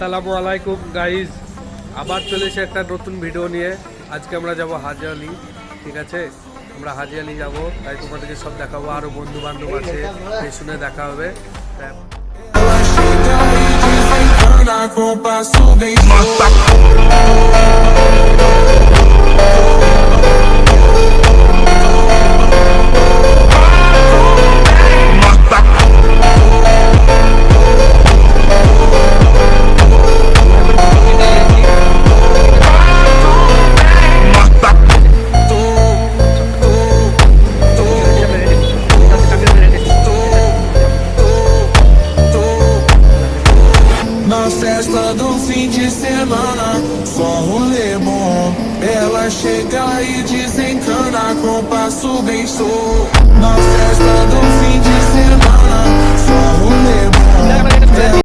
আসসালামু আলাইকুম গাইজ, আবার চলে এসে একটা নতুন ভিডিও নিয়ে। আজকে আমরা যাব হাজি আলি, ঠিক আছে? আমরা হাজি আলি যাবো, তাই তোমাদেরকে সব দেখাবো। আরও বন্ধু বান্ধব আছে, এই শুনে দেখা হবে। Na festa do fim de semana, só rolê bom. Ela chega e desencana com passo bem sou. Na festa do fim de semana, só rolê bom.